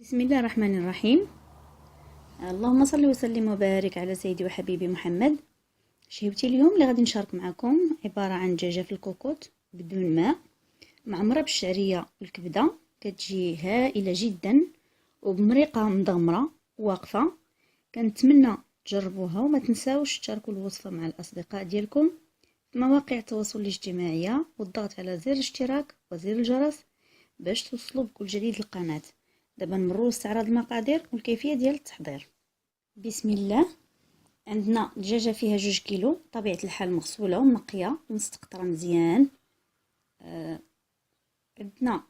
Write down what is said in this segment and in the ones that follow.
بسم الله الرحمن الرحيم. اللهم صل وسلم وبارك على سيدي وحبيبي محمد. شهوتي اليوم اللي غادي نشارك معكم عبارة عن دجاجة في الكوكوط بدون ماء، معمرة بالشعرية والكبدة، كتجي هائلة جدا وبمريقة مضمرة واقفة. كنتمنى تجربوها وما تنساوش تشاركوا الوصفة مع الأصدقاء ديالكم في مواقع التواصل الاجتماعي، والضغط على زر الاشتراك وزر الجرس باش توصلوا بكل جديد للقناة. دابا نمروا لاستعراض المقادير والكيفيه ديال التحضير. بسم الله. عندنا دجاجه فيها 2 كيلو طبيعه الحال، مغسوله ومنقيه ومستقطره مزيان. عندنا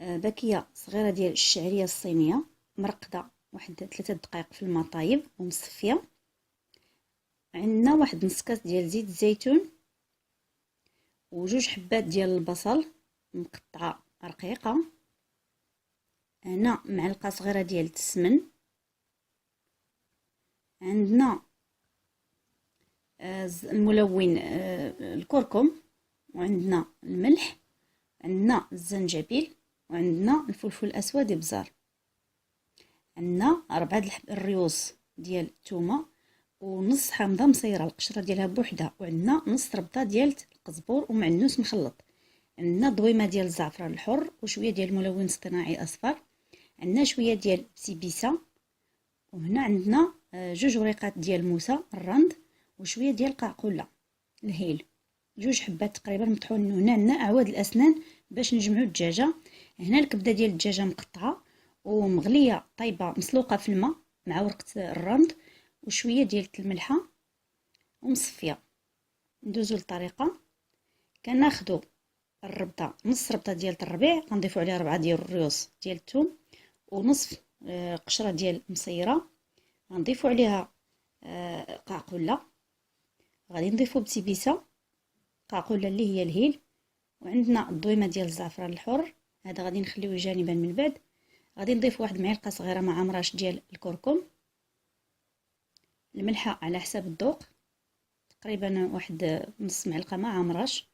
باكيه صغيره ديال الشعريه الصينيه مرقده واحد 3 دقائق في الماء طايب ومصفيه. عندنا واحد نص كاس ديال زيت الزيتون، وجوج حبات ديال البصل مقطعه رقيقه. هنا معلقه صغيره ديال السمن. عندنا الملون الكركم، وعندنا الملح، عندنا الزنجبيل، وعندنا الفلفل الاسود ابزار. عندنا 4 الريوس ديال الثومه، ونص حامضه مصيره القشره ديالها بوحدها، وعندنا نص ربطه ديال القزبور ومعنوس مخلط. عندنا ضويمه ديال الزعفران الحر وشويه ديال الملون اصطناعي اصفر. عندنا شويه ديال بسيبيسه، وهنا عندنا 2 وريقات ديال الموسى الرند، وشويه ديال القعقله الهيل، 2 حبات تقريبا مطحونين. هنا عندنا اعواد الاسنان باش نجمعوا الدجاجه. هنا الكبده ديال الدجاجه مقطعه ومغليه طيبه مسلوقه في الماء مع ورقه الرند وشويه ديال الملحه ومصفيه. ندوزو للطريقه. كناخذوا الربطه، نص ربطه ديال الربيع كنضيفوا عليها 4 ديال الريوس ديال الثوم، ونصف قشره ديال مصيره غنضيفوا عليها قعقله. غادي نضيفوا بسيبيسه، قعقله اللي هي الهيل، وعندنا الضويمه ديال الزعفران الحر، هذا غادي نخليوه جانبا من بعد. غادي نضيف واحد معلقه صغيره مع امراش ديال الكركم، الملحه على حساب الذوق، تقريبا واحد نص معلقه مع امراش،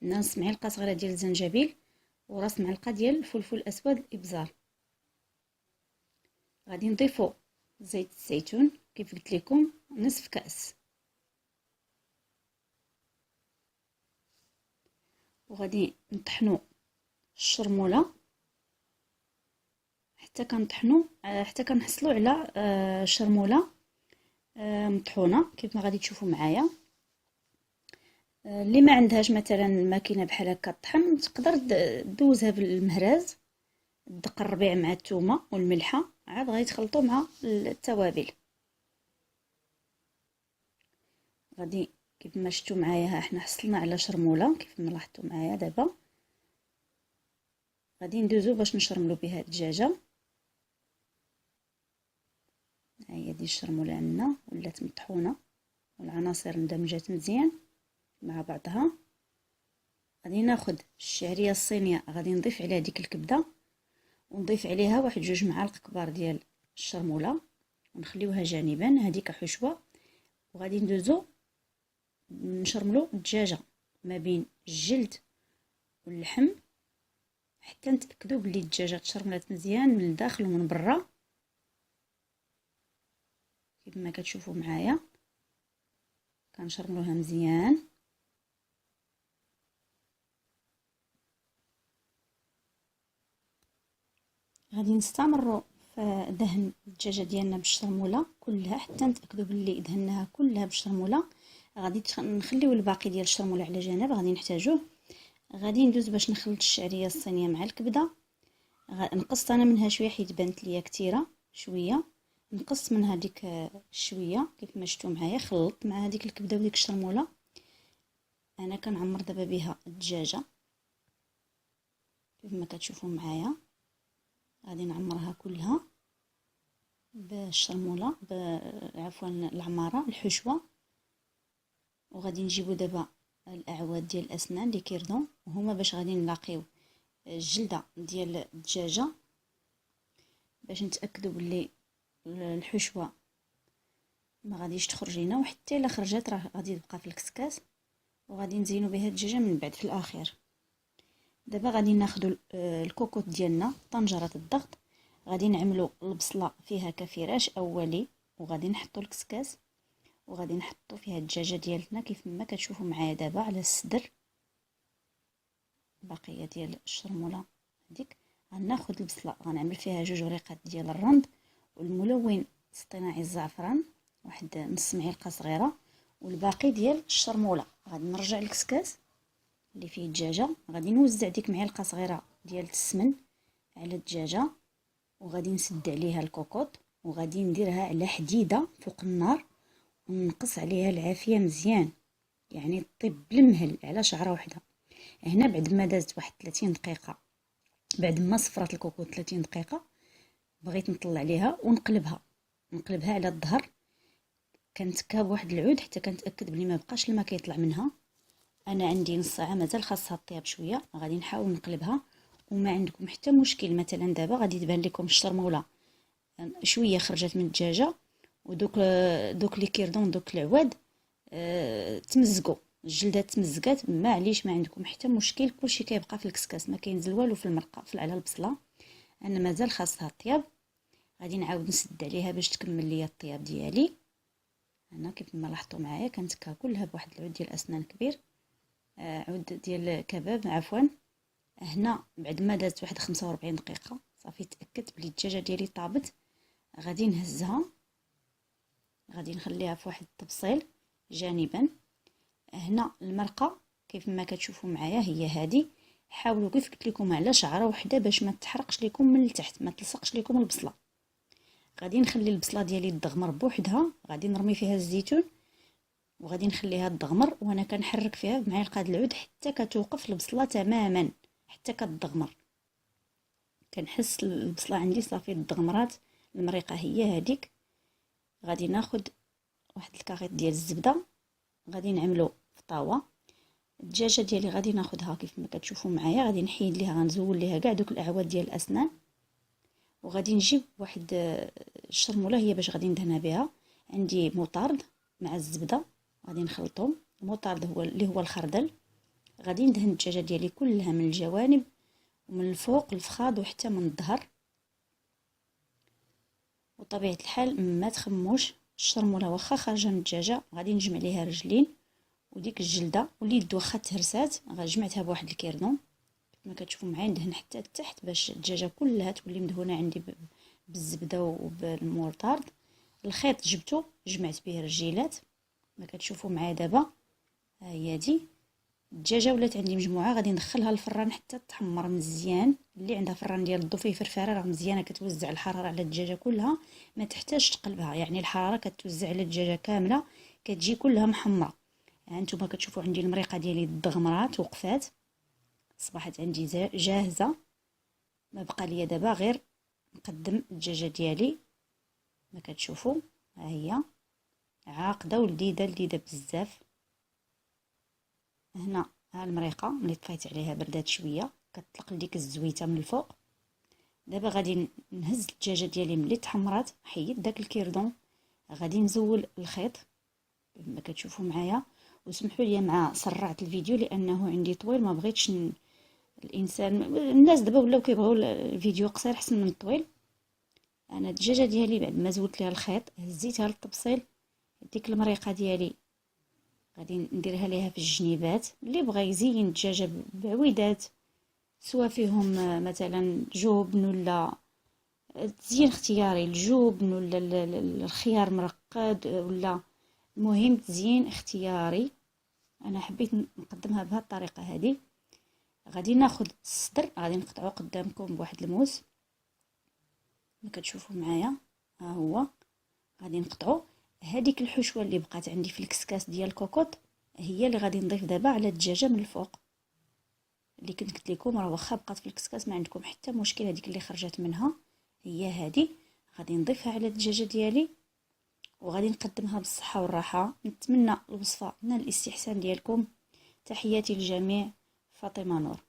نص معلقه صغيره ديال الزنجبيل، وراس معلقه ديال الفلفل الاسود الابزار. غادي نضيفوا زيت الزيتون كيف قلت لكم نصف كاس، وغادي نطحنوا الشرموله حتى كنطحنوا حتى كنحصلوا على شرموله مطحونه كيف ما غادي تشوفوا معايا. اللي ما عندهاش مثلا ماكينه بحال هكا طحن، تقدر دوزها بالمهراز، دق الربيع مع الثومه والملحه، عاد غيتخلطوا مع التوابل. غادي كيف ما شفتوا معايا ها حنا حصلنا على شرموله كيف ما لاحظتوا معايا. دابا غادي ندوزو باش نشرملو بها الدجاجه. ها هي دي الشرموله عندنا ولات مطحونه والعناصر اندمجات مزيان مع بعضها. غادي ناخذ الشعريه الصينيه، غادي نضيف عليها ديك الكبده، ونضيف عليها واحد 2 معالق كبار ديال الشرموله ونخليوها جانبا. هذيك حشوه. وغادي ندوزو نشرملو الدجاجه ما بين الجلد واللحم حتى نتاكدوا بلي الدجاجه تشرملات مزيان من الداخل ومن برا كيف ما كتشوفوا معايا. كنشرملوها مزيان. غادي نستمروا في دهن الدجاجه ديالنا بالشرموله كلها حتى نتاكدوا باللي دهناها كلها بالشرموله. غادي نخليو الباقي ديال الشرموله على جنب، غادي نحتاجوه. غادي ندوز باش نخلط الشعريه الصينيه مع الكبده. نقصت انا منها شويه حيت بانت ليا كثيره شويه، نقص منها ديك شويه كيف ما شفتوا معايا. خلطت مع هذيك الكبده وديك الشرموله. انا كنعمر دابا بها الدجاجه كيف ما كتشوفوا معايا. غادي نعمرها كلها بالشرموله عفوا العماره الحشوه. وغادي نجيبو دابا الاعواد ديال الاسنان اللي كيردون، وهما باش غادي نلاقيو الجلده ديال الدجاجه باش نتاكدوا باللي الحشوه ما غاديش تخرج لينا، وحتى الا خرجت راه غادي تبقى في الكسكاس، وغادي نزينوا بها الدجاجه من بعد في الاخير. دابا غادي ناخذوا الكوكوط ديالنا طنجره الضغط، غادي نعملو البصله فيها كفراش اولي، وغادي نحطو الكسكاس، وغادي نحطو فيها الدجاجه ديالتنا كيف ما كتشوفوا معايا دابا على الصدر. البقيه ديال الشرموله هذيك غناخذ البصله غنعمل فيها 2 وريقات ديال الرند والملون الاصطناعي الزعفران، واحد نص معلقه صغيره، والباقي ديال الشرموله. غادي نرجع الكسكاس اللي فيه الدجاجه، غادي نوزع ديك معلقه صغيره ديال السمن على الدجاجه، وغادي نسد عليها الكوكوط، وغادي نديرها على حديده فوق النار، ونقص عليها العافيه مزيان، يعني طيب بالمهل على شعره واحده. هنا بعد ما دازت واحد 30 دقيقه، بعد ما صفرات الكوكوط 30 دقيقه، بغيت نطلع عليها ونقلبها على الظهر. كنتكا بواحد العود حتى كنتاكد بلي ما بقاش الماء كيطلع منها. انا عندي نص ساعه مازال خاصها طياب شويه، غادي نحاول نقلبها وما عندكم حتى مشكل. مثلا دابا غادي تبان لكم الشرموله شويه خرجت من الدجاجه، ودوك لي كيردون دوك العواد تمزقوا، الجلدات تمزقات، معليش ما عندكم حتى مشكل، كلشي كيبقى في الكسكاس، ما كينزل والو في المرقه على البصله. انا مازال خاصها الطياب، غادي نعاود نسد عليها باش تكمل ليا الطياب ديالي. انا كيف ما لاحظتوا معايا كنتكا كلها بواحد العود ديال اسنان كبير، عود ديال كباب عفوا. هنا بعد ما دازت واحد 45 دقيقه صافي تاكدت بلي الدجاجه ديالي طابت. غادي نهزها، غادي نخليها في واحد الطبسيل جانبا. هنا المرقه كيف ما كتشوفوا معايا هي هذه، حاولوا كيف قلت لكم على شعره وحده باش ما تحرقش لكم من التحت، ما تلصقش لكم البصله. غادي نخلي البصله ديالي تدغمر بوحدها، غادي نرمي فيها الزيتون وغادي نخليها تدغمر، وانا كنحرك فيها بمعلقه العود حتى كتوقف البصله تماما، حتى كتدغمر. كنحس البصله عندي صافي تدغمرات، المريقه هي هذيك. غادي ناخذ واحد الكاغيط ديال الزبده، غادي نعملو في طاوه. الدجاجه ديالي غادي ناخذها كيف ما كتشوفوا معايا، غادي نحيد ليها، غنزول ليها كاع دوك الاعواد ديال الاسنان، وغادي نجيب واحد الشرموله هي باش غادي ندهنها بها. عندي مطارد مع الزبده غادي نخلطهم، المطارد هو اللي هو الخردل. غادي ندهن الدجاجه ديالي كلها من الجوانب ومن الفوق الفخاذ وحتى من الظهر. وطبيعه الحال ما تخموش الشرموله واخا خارجه من الدجاجه، غادي نجمع ليها رجلين وديك الجلده واليد واخا تهرسات جمعتها بواحد الكيردون كما كتشوفوا معايا. ندهن حتى التحت باش الدجاجه كلها تولي مدهونه عندي بالزبده وبالمورطارد. الخيط جبته جمعت به الرجيلات ما كتشوفوا معايا دابا. ها هي هادي الدجاجه ولات عندي مجموعه، غادي ندخلها للفران حتى تحمر مزيان. اللي عندها فران ديال الضو فيه فرفاره راه مزيانه، كتوزع الحراره على الدجاجه كلها، ما تحتاج تقلبها، يعني الحراره كتوزع على الدجاجه كامله، كتجي كلها محمره. هانتوما كتشوفوا عندي المريقه ديالي دغمرات وقفات، اصبحت عندي جاهزه. ما بقى ليا دابا غير نقدم الدجاجه ديالي. ما كتشوفوا ها هي عاقده ولذيذه بزاف. هنا ها المريقه ملي طفيت عليها بردات شويه كتطلق لديك الزويته من الفوق. دابا غادي نهز الدجاجه ديالي ملي تحمرات، حيد داك الكيردون، غادي نزول الخيط كما كتشوفوا معايا. وسمحوا لي مع سرعت الفيديو لانه عندي طويل، ما بغيتش الناس دابا ولاو كيبغيو الفيديو قصير احسن من الطويل. انا الدجاجه ديالي بعد ما زولت ليها الخيط هزيتها للطبسيل. ديك المريقه ديالي غادي نديرها ليها في الجنيبات. اللي بغى يزين الدجاجه بعويدات سواء فيهم مثلا جبن ولا تزيين اختياري، الجبن ولا الخيار مرقد، ولا المهم تزيين اختياري. انا حبيت نقدمها بهذه الطريقه هذه. غادي ناخذ الصدر غادي نقطعه قدامكم بواحد الموس ما كتشوفوا معايا، ها هو غادي نقطعو. هذيك الحشوه اللي بقات عندي في الكسكاس ديال الكوكوط هي اللي غادي نضيف دابا على الدجاجه من الفوق. اللي كنت قلت لكم راه واخا بقات في الكسكاس ما عندكم حتى مشكل، هذيك اللي خرجت منها هي هذه غادي نضيفها على الدجاجه ديالي، وغادي نقدمها بالصحه والراحه. نتمنى الوصفه نال الاستحسان ديالكم. تحياتي للجميع، فاطمه نور.